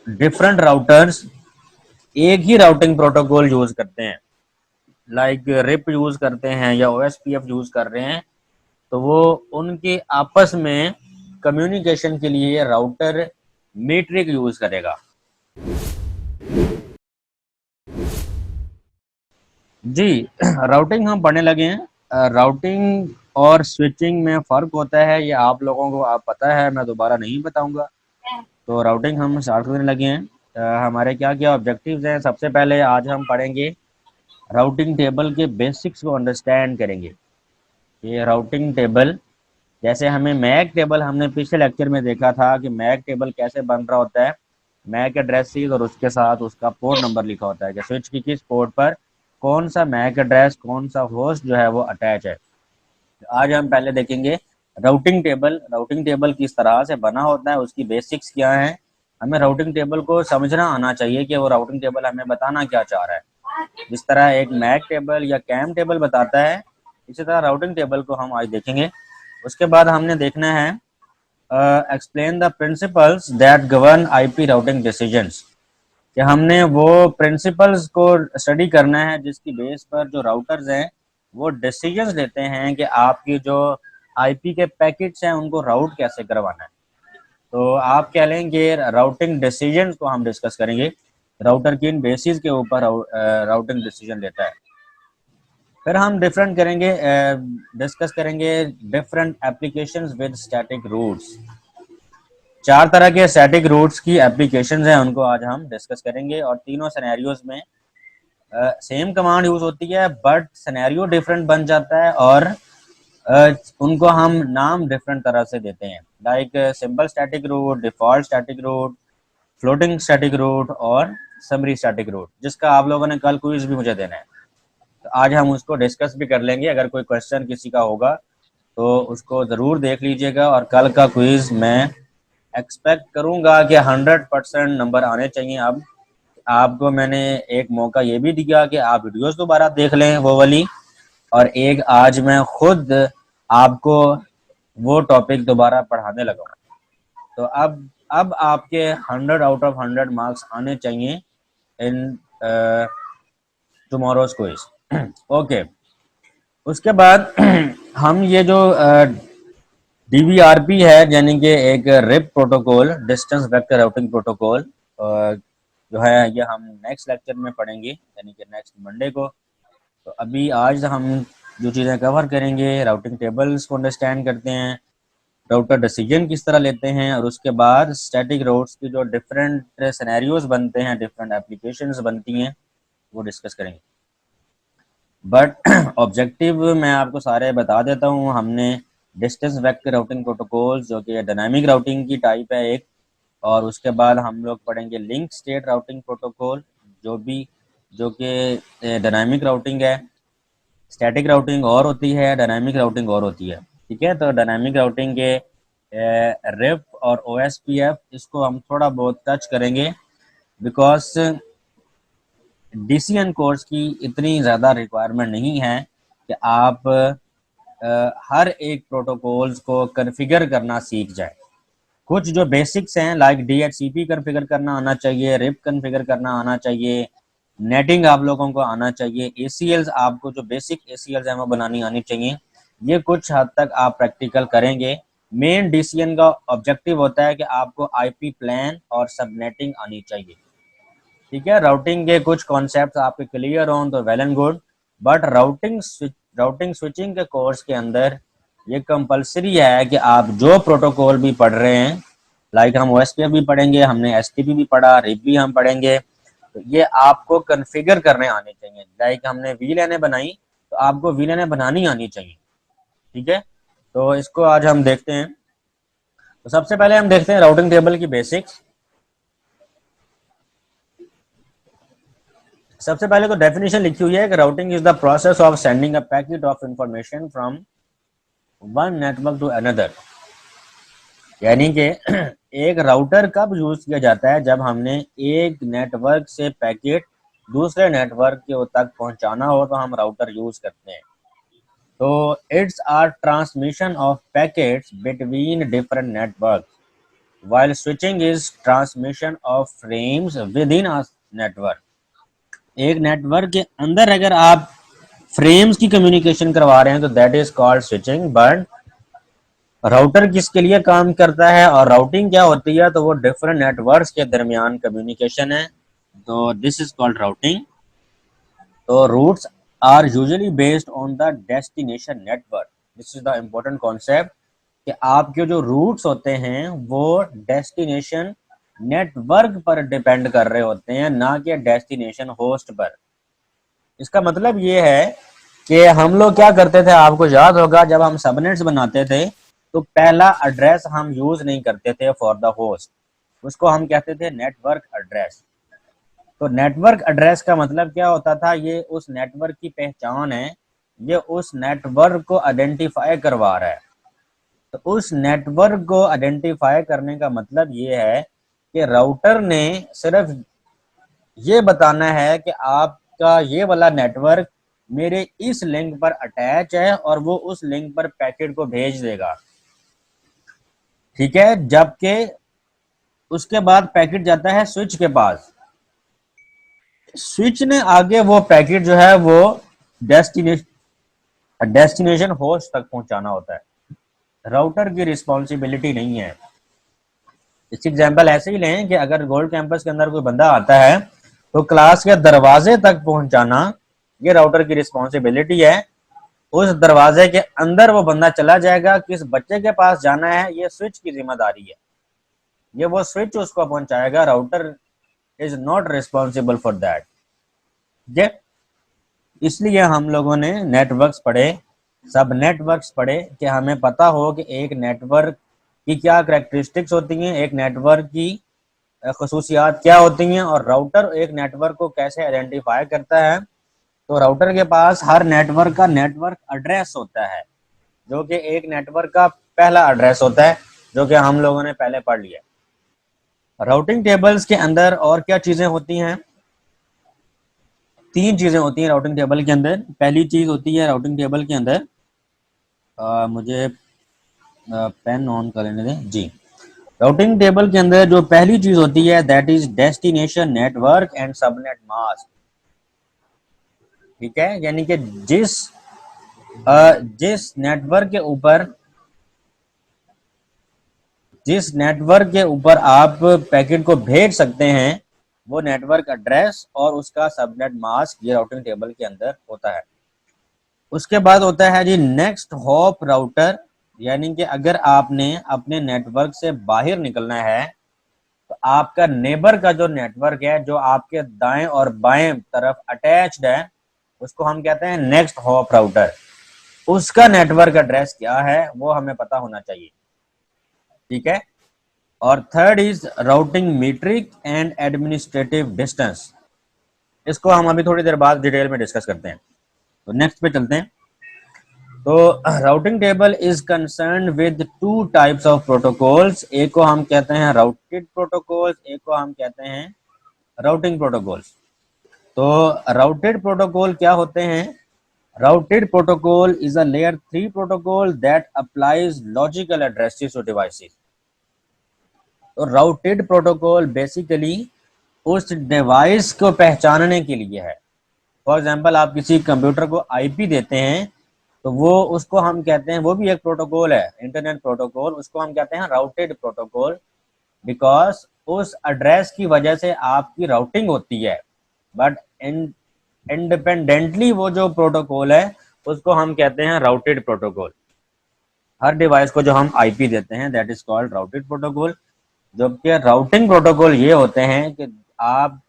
Different routers एक ही routing protocol use करते हैं, लाइक रिप यूज करते हैं या ओएसपीएफ यूज कर रहे हैं, तो वो उनके आपस में कम्युनिकेशन के लिए राउटर मीट्रिक यूज करेगा। जी राउटिंग हम पढ़ने लगे हैं। राउटिंग और स्विचिंग में फ़र्क होता है, ये आप लोगों को आप पता है, मैं दोबारा नहीं बताऊंगा। तो राउटिंग हम स्टार्ट करने लगे हैं। हमारे क्या क्या ऑब्जेक्टिव्स हैं। सबसे पहले आज हम पढ़ेंगे राउटिंग टेबल के बेसिक्स को अंडरस्टैंड करेंगे। ये राउटिंग टेबल, जैसे हमें मैक टेबल, हमने पिछले लेक्चर में देखा था कि मैक टेबल कैसे बन रहा होता है। मैक एड्रेसेस और उसके साथ उसका पोर्ट नंबर लिखा होता है कि स्विच की किस पोर्ट पर कौन सा मैक एड्रेस, कौन सा होस्ट जो है वो अटैच है। आज हम पहले देखेंगे राउटिंग टेबल। राउटिंग टेबल किस तरह से बना होता है, उसकी बेसिक्स क्या है। हमें राउटिंग टेबल को समझना आना चाहिए कि वो राउटिंग टेबल हमें बताना क्या चाह रहा है। जिस तरह एक मैक टेबल या कैम टेबल बताता है, इसी तरह राउटिंग टेबल को हम आज देखेंगे। उसके बाद हमने देखना है explain the principles that govern IP routing decisions, कि हमने वो प्रिंसिपल्स को स्टडी करना है जिसकी बेस पर जो राउटर्स हैं वो डिसीजंस लेते हैं कि आपकी जो आईपी के पैकेट्स हैं उनको राउट कैसे करवाना है। तो आप क्या लेंगे, राउटिंग डिसीजंस को हम डिस्कस करेंगे, राउटर किन बेसिस के ऊपर राउटिंग डिसीजन लेता है। फिर हम डिफरेंट करेंगे, डिस्कस करेंगे different applications with static routes. चार तरह के स्टैटिक रूट्स की एप्लीकेशंस हैं, उनको आज हम डिस्कस करेंगे। और तीनों सिनेरियोज में सेम कमांड यूज होती है बट सिनेरियो डिफरेंट बन जाता है, और उनको हम नाम डिफरेंट तरह से देते हैं, like simple static route, default static route, floating static route और समरी स्टैटिक रूट, जिसका आप लोगों ने कल क्विज भी मुझे देना है। तो आज हम उसको डिस्कस भी कर लेंगे। अगर कोई क्वेश्चन किसी का होगा तो उसको ज़रूर देख लीजिएगा, और कल का क्विज मैं एक्सपेक्ट करूंगा कि 100% नंबर आने चाहिए। अब आपको मैंने एक मौका ये भी दिया कि आप वीडियोस दोबारा देख लें वो वाली, और एक आज मैं खुद आपको वो टॉपिक दोबारा पढ़ाने लगा हूँ। तो अब आपके 100 आउट ऑफ 100 मार्क्स आने चाहिए इन टुमारोज क्विज। ओके, उसके बाद हम ये जो डीवीआरपी है, यानी कि एक RIP protocol, distance vector routing protocol, जो है ये हम नेक्स्ट लेक्चर में पढ़ेंगे, यानी कि नेक्स्ट मंडे को। तो अभी आज हम जो चीज़ें कवर करेंगे, राउटिंग टेबल्स को अंडरस्टैंड करते हैं, राउटर डिसीजन किस तरह लेते हैं, और उसके बाद स्टैटिक रूट्स की जो डिफरेंट सिनेरियोज बनते हैं, डिफरेंट एप्लीकेशंस बनती हैं, वो डिस्कस करेंगे। बट ऑब्जेक्टिव मैं आपको सारे बता देता हूँ। हमने डिस्टेंस वेक्टर राउटिंग प्रोटोकॉल जो कि डायनामिक राउटिंग की टाइप है एक, और उसके बाद हम लोग पढ़ेंगे लिंक स्टेट राउटिंग प्रोटोकॉल, जो कि डायनामिक राउटिंग है। स्टैटिक राउटिंग और होती है, डायनामिक राउटिंग और होती है। ठीक है, तो डायनामिक राउटिंग के रिप और ओएसपीएफ, इसको हम थोड़ा बहुत टच करेंगे, बिकॉज डीसीएन कोर्स की इतनी ज़्यादा रिक्वायरमेंट नहीं है कि आप हर एक प्रोटोकॉल्स को कन्फिगर करना सीख जाए। कुछ जो बेसिक्स हैं, लाइक डीएचसीपी कन्फिगर करना आना चाहिए, रिप कन्फिगर करना आना चाहिए, नेटिंग आप लोगों को आना चाहिए, एसीएल्स, आपको जो बेसिक एसीएल्स हैं वो बनानी आनी चाहिए। ये कुछ हद तक आप प्रैक्टिकल करेंगे। मेन डीसीएन का ऑब्जेक्टिव होता है कि आपको आईपी प्लान और सबनेटिंग आनी चाहिए। ठीक है, राउटिंग के कुछ कॉन्सेप्ट आपके क्लियर हों तो well and good, but routing switching के कोर्स के अंदर ये कंपलसरी है कि आप जो प्रोटोकॉल भी पढ़ रहे हैं, लाइक हम ओएसपीएफ भी पढ़ेंगे, हमने एसटीपी भी पढ़ा, रिप भी हम पढ़ेंगे, तो ये आपको कन्फिगर करने आने चाहिए। लाइक हमने वीलैन बनाई, तो आपको वीलैन बनानी आनी चाहिए। ठीक है, तो इसको आज हम देखते हैं। तो सबसे पहले हम देखते हैं राउटिंग टेबल की बेसिक्स। सबसे पहले तो डेफिनेशन लिखी हुई है कि routing is the process of sending a packet of information from one network to another, यानी कि एक राउटर कब यूज किया जाता है, जब हमने एक नेटवर्क से पैकेट दूसरे नेटवर्क के तक पहुंचाना हो तो हम राउटर यूज करते हैं। तो it's are transmission of packets between different network. while switching is transmission of frames within a network। एक नेटवर्क के अंदर अगर आप फ्रेम्स की कम्युनिकेशन करवा रहे हैं तो that is called switching. But router किसके लिए काम करता है और राउटिंग क्या होती है, तो वो डिफरेंट नेटवर्क्स के दरमियान कम्युनिकेशन है, तो दिस इज कॉल्ड राउटिंग। तो routes are usually based on the destination network. This is the important concept कि आपके जो रूट्स होते हैं वो डेस्टिनेशन नेटवर्क पर डिपेंड कर रहे होते हैं, ना कि डेस्टिनेशन होस्ट पर। इसका मतलब ये है कि हम लोग क्या करते थे, आपको याद होगा जब हम सबनेट्स बनाते थे तो पहला एड्रेस हम यूज नहीं करते थे फॉर द होस्ट, उसको हम कहते थे नेटवर्क एड्रेस। तो नेटवर्क एड्रेस का मतलब क्या होता था, ये उस नेटवर्क की पहचान है, ये उस नेटवर्क को आइडेंटिफाई करवा रहा है। तो उस नेटवर्क को आइडेंटिफाई करने का मतलब ये है कि राउटर ने सिर्फ ये बताना है कि आपका ये वाला नेटवर्क मेरे इस लिंक पर अटैच है और वो उस लिंक पर पैकेट को भेज देगा, ठीक है। जबकि उसके बाद पैकेट जाता है स्विच के पास, स्विच ने आगे वो पैकेट जो है वो डेस्टिनेशन होस्ट तक पहुंचाना होता है, राउटर की रिस्पॉन्सिबिलिटी नहीं है। इसकी एग्जांपल ऐसे ही लें कि अगर गोल्ड कैंपस के अंदर कोई बंदा आता है तो क्लास के दरवाजे तक पहुंचाना ये राउटर की रिस्पॉन्सिबिलिटी है। उस दरवाजे के अंदर वो बंदा चला जाएगा, किस बच्चे के पास जाना है ये स्विच की जिम्मेदारी है, ये वो स्विच उसको पहुंचाएगा, router is not responsible for that. इसलिए हम लोगों ने नेटवर्क्स पढ़े, सब नेटवर्क्स पढ़े कि हमें पता हो कि एक नेटवर्क की क्या करैक्टरिस्टिक्स होती हैं, एक नेटवर्क की खसूसियात क्या होती हैं, और राउटर एक नेटवर्क को कैसे आइडेंटिफाई करता है। तो राउटर के पास हर नेटवर्क का नेटवर्क एड्रेस होता है, जो कि एक नेटवर्क का पहला एड्रेस होता है, जो कि हम लोगों ने पहले पढ़ लिया। राउटिंग टेबल्स के अंदर और क्या चीजें होती हैं, तीन चीजें होती हैं राउटिंग टेबल के अंदर। पहली चीज होती है राउटिंग टेबल के अंदर, मुझे पेन ऑन कर लेने दें जी। राउटिंग टेबल के अंदर जो पहली चीज होती है that is destination network and subnet mask, ठीक है। यानी कि जिस नेटवर्क के ऊपर आप पैकेट को भेज सकते हैं वो नेटवर्क एड्रेस और उसका सबनेट मास्क ये राउटिंग टेबल के अंदर होता है। उसके बाद होता है जी नेक्स्ट हॉप राउटर, यानी कि अगर आपने अपने नेटवर्क से बाहर निकलना है तो आपका नेबर का जो नेटवर्क है जो आपके दाएं और बाएं तरफ अटैच्ड है उसको हम कहते हैं नेक्स्ट हॉप राउटर। उसका नेटवर्क एड्रेस क्या है वो हमें पता होना चाहिए, ठीक है। और third is routing metric and administrative distance, इसको हम अभी थोड़ी देर बाद डिटेल में डिस्कस करते हैं। तो नेक्स्ट पे चलते हैं। तो routing table is concern with two types of protocols, एक को हम कहते हैं राउटेड प्रोटोकॉल्स, एक को हम कहते हैं राउटिंग प्रोटोकॉल्स। तो राउटेड प्रोटोकॉल क्या होते हैं, routed protocol is a layer 3 protocol that applies logical addresses to devices. तो राउटेड प्रोटोकॉल बेसिकली उस डिवाइस को पहचानने के लिए है। फॉर एग्जांपल आप किसी कंप्यूटर को आईपी देते हैं तो वो उसको हम कहते हैं, वो भी एक प्रोटोकॉल है इंटरनेट प्रोटोकॉल, उसको हम कहते हैं राउटेड प्रोटोकॉल, बिकॉज उस एड्रेस की वजह से आपकी राउटिंग होती है। बट इंडिपेंडेंटली वो जो प्रोटोकॉल है उसको हम कहते हैं राउटेड प्रोटोकॉल। हर डिवाइस को जो हम आईपी देते हैं that is called routed protocol. जबकि राउटिंग प्रोटोकॉल ये होते हैं कि आप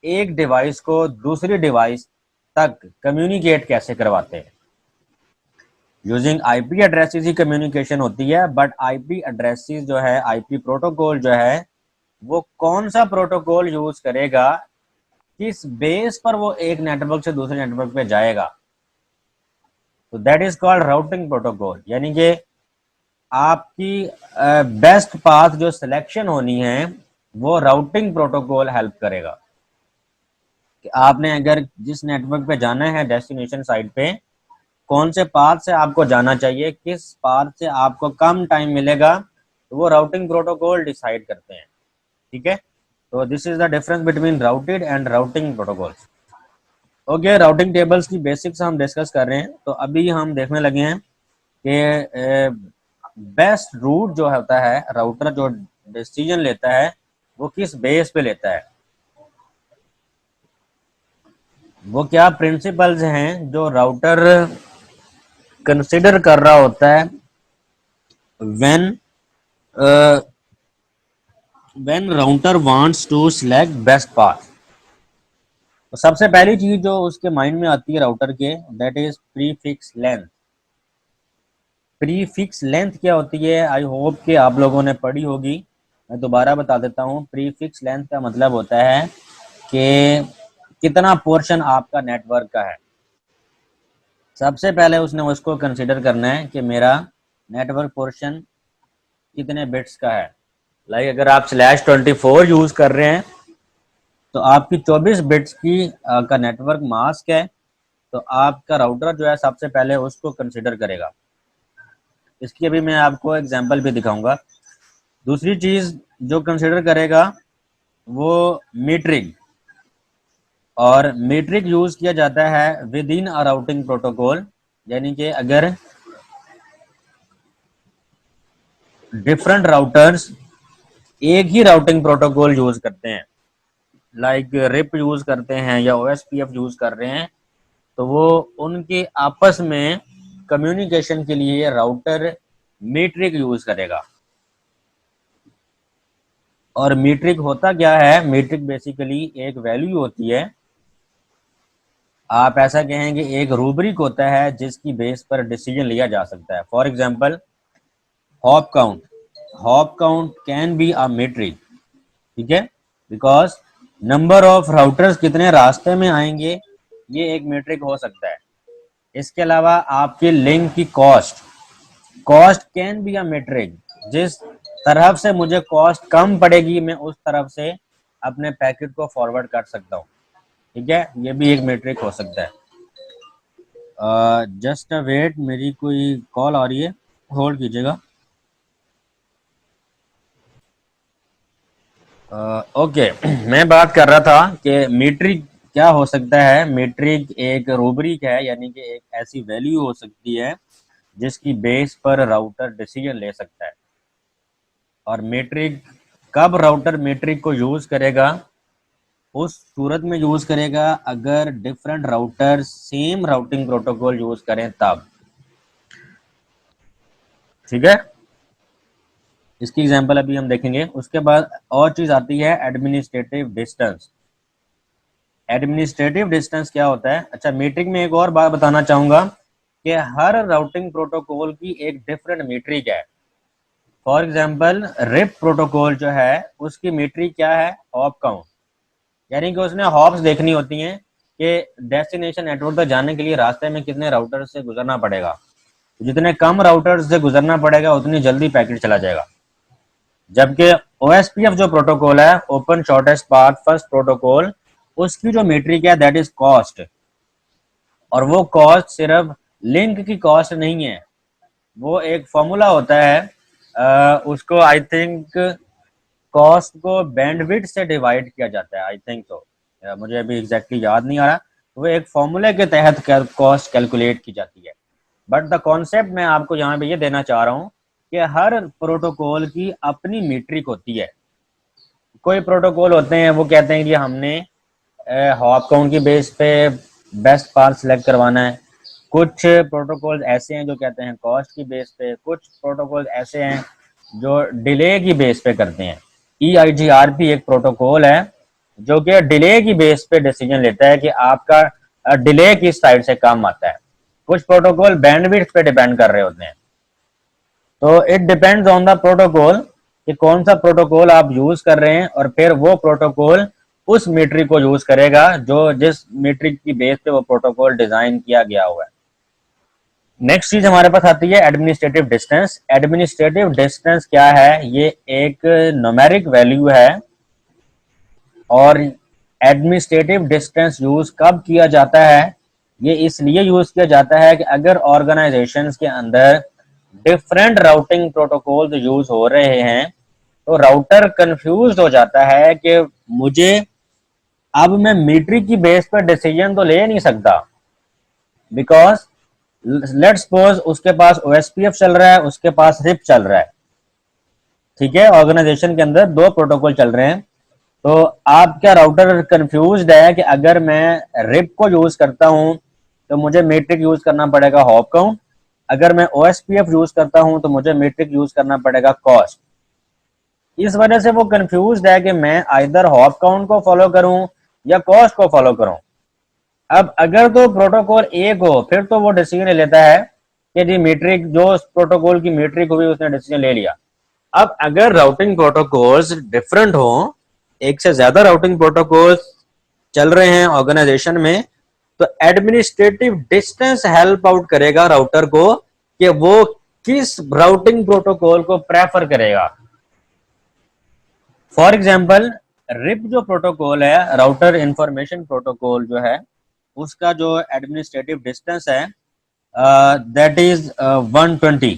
एक डिवाइस को दूसरी डिवाइस तक कम्युनिकेट कैसे करवाते हैं। यूजिंग आईपी एड्रेसेस ही कम्युनिकेशन होती है, बट आईपी एड्रेसेस जो है, आईपी प्रोटोकॉल जो है वो कौन सा प्रोटोकॉल यूज करेगा, किस बेस पर वो एक नेटवर्क से दूसरे नेटवर्क पे जाएगा, तो that is called routing protocol. यानी कि आपकी बेस्ट पाथ जो सिलेक्शन होनी है वो राउटिंग प्रोटोकॉल हेल्प करेगा कि आपने अगर जिस नेटवर्क पे जाना है डेस्टिनेशन साइट पे कौन से पाथ से आपको जाना चाहिए, किस पाथ से आपको कम टाइम मिलेगा, तो वो राउटिंग प्रोटोकॉल डिसाइड करते हैं। ठीक है, तो this is the difference between routed and routing protocols. Okay, routing tables की बेसिक्स हम डिस्कस कर रहे हैं। तो अभी हम देखने लगे हैं कि बेस्ट रूट जो होता है, राउटर जो डिसीजन लेता है वो किस बेस पे लेता है, वो क्या प्रिंसिपल्स हैं जो राउटर कंसिडर कर रहा होता है when when router wants to select best path. तो सबसे पहली चीज जो उसके माइंड में आती है राउटर के, that is prefix length. Prefix length क्या होती है, आई होप कि आप लोगों ने पढ़ी होगी, मैं दोबारा बता देता हूँ। प्रीफिक्स लेंथ का मतलब होता है कि कितना पोर्शन आपका नेटवर्क का है। सबसे पहले उसने उसको कंसिडर करना है कि मेरा नेटवर्क पोर्शन कितने बिट्स का है। लाइक अगर आप /24 यूज कर रहे हैं तो आपकी 24 बिट्स की का नेटवर्क मास्क है, तो आपका राउटर जो है सबसे पहले उसको कंसिडर करेगा। इसकी अभी मैं आपको एग्जांपल भी दिखाऊंगा। दूसरी चीज जो कंसिडर करेगा वो मीटरिंग, और मीट्रिक यूज किया जाता है with in a routing protocol. यानी कि अगर डिफरेंट राउटर्स एक ही राउटिंग प्रोटोकॉल यूज करते हैं, लाइक रिप यूज करते हैं या ओएसपीएफ यूज कर रहे हैं, तो वो उनके आपस में कम्युनिकेशन के लिए राउटर मीट्रिक यूज करेगा। और मीट्रिक होता क्या है, मीट्रिक बेसिकली एक वैल्यू होती है, आप ऐसा कहेंगे एक रूब्रिक होता है जिसकी बेस पर डिसीजन लिया जा सकता है। For example hop count, hop count can be a metric. ठीक है, बिकॉज नंबर ऑफ राउटर्स कितने रास्ते में आएंगे ये एक मीट्रिक हो सकता है। इसके अलावा आपके लिंक की cost, cost can be a metric, जिस तरफ से मुझे कॉस्ट कम पड़ेगी मैं उस तरफ से अपने पैकेट को फॉरवर्ड कर सकता हूँ। ठीक है, ये भी एक मीट्रिक हो सकता है। जस्ट अ वेट, मेरी कोई कॉल आ रही है, होल्ड कीजिएगा। ओके मैं बात कर रहा था कि मीट्रिक क्या हो सकता है। मीट्रिक एक रूब्रिक है, यानी कि एक ऐसी वैल्यू हो सकती है जिसकी बेस पर राउटर डिसीजन ले सकता है। और मीट्रिक कब राउटर मीट्रिक को यूज करेगा, उस सूरत में यूज करेगा अगर different router same routing protocol use करें तब। ठीक है, इसकी एग्जांपल अभी हम देखेंगे। उसके बाद और चीज आती है एडमिनिस्ट्रेटिव डिस्टेंस। एडमिनिस्ट्रेटिव डिस्टेंस क्या होता है, अच्छा मीट्रिक में एक और बात बताना चाहूंगा कि हर राउटिंग प्रोटोकॉल की एक डिफरेंट मीट्रिक है। फॉर एग्जांपल रिप प्रोटोकॉल जो है उसकी मीट्रिक क्या है, हॉप काउंट, यानी कि उसने हॉप्स देखनी होती हैं कि डेस्टिनेशन नेटवर्क तक जाने के लिए रास्ते में कितने राउटर से गुजरना पड़ेगा। जितने कम राउटर से गुजरना पड़ेगा उतनी जल्दी पैकेट चला जाएगा। जबकि ओएसपीएफ जो प्रोटोकॉल है, open shortest path first protocol, उसकी जो मीट्रिक है दैट इज कॉस्ट। और वो कॉस्ट सिर्फ लिंक की कॉस्ट नहीं है, वो एक फॉर्मूला होता है, उसको आई थिंक कॉस्ट को बैंडविड्थ से डिवाइड किया जाता है, आई थिंक तो, मुझे अभी एग्जैक्टली याद नहीं आ रहा। वो एक फॉर्मूले के तहत कॉस्ट कैलकुलेट की जाती है। बट द कॉन्सेप्ट मैं आपको यहाँ पे ये देना चाह रहा हूँ कि हर प्रोटोकॉल की अपनी मीट्रिक होती है। कोई प्रोटोकॉल होते हैं वो कहते हैं कि हमने हॉप काउंट की बेस पे बेस्ट पाथ सिलेक्ट करवाना है। कुछ प्रोटोकॉल ऐसे हैं जो कहते हैं कॉस्ट की बेस पे, कुछ प्रोटोकॉल ऐसे हैं जो डिले की बेस पे करते हैं। EIGRP एक प्रोटोकॉल है जो कि डिले की बेस पे डिसीजन लेता है कि आपका डिले किस साइड से कम आता है। कुछ प्रोटोकॉल बैंडविड्थ पे डिपेंड कर रहे होते हैं। तो it depends on the protocol कि कौन सा प्रोटोकॉल आप यूज कर रहे हैं, और फिर वो प्रोटोकॉल उस मीट्रिक को यूज करेगा जो जिस मीट्रिक की बेस पे वो प्रोटोकॉल डिजाइन किया गया हुआ है। नेक्स्ट चीज हमारे पास आती है एडमिनिस्ट्रेटिव डिस्टेंस। एडमिनिस्ट्रेटिव डिस्टेंस क्या है, ये एक न्यूमेरिक वैल्यू है। और एडमिनिस्ट्रेटिव डिस्टेंस यूज कब किया जाता है, ये इसलिए यूज किया जाता है कि अगर ऑर्गेनाइजेशंस के अंदर डिफरेंट राउटिंग प्रोटोकॉल यूज हो रहे हैं, तो राउटर कंफ्यूज हो जाता है कि मुझे अब मैं मीट्रिक की बेस पर डिसीजन तो ले नहीं सकता, बिकॉज लेट्स सपोज उसके पास ओएसपीएफ चल रहा है, उसके पास रिप चल रहा है, ठीक है, ऑर्गेनाइजेशन के अंदर दो प्रोटोकॉल चल रहे हैं। तो आपका राउटर कंफ्यूज्ड है कि अगर मैं रिप को यूज करता हूं तो मुझे मीट्रिक यूज करना पड़ेगा हॉप काउंट, अगर मैं ओएसपीएफ यूज करता हूं तो मुझे मीट्रिक यूज करना पड़ेगा कॉस्ट। इस वजह से वो कंफ्यूज्ड है कि मैं आइदर हॉप काउंट को फॉलो करूं या कॉस्ट को फॉलो करूं। अब अगर तो प्रोटोकॉल एक हो फिर तो वो डिसीजन लेता है कि जी मीट्रिक, जो प्रोटोकॉल की मीट्रिक हुई उसने डिसीजन ले लिया। अब अगर राउटिंग प्रोटोकॉल्स डिफरेंट हो, एक से ज्यादा राउटिंग प्रोटोकॉल्स चल रहे हैं ऑर्गेनाइजेशन में, तो एडमिनिस्ट्रेटिव डिस्टेंस हेल्प आउट करेगा राउटर को कि वो किस राउटिंग प्रोटोकॉल को प्रेफर करेगा। फॉर एग्जाम्पल, रिप जो प्रोटोकॉल है, राउटर इंफॉर्मेशन प्रोटोकॉल जो है, उसका जो एडमिनिस्ट्रेटिव डिस्टेंस है दैट इज 120,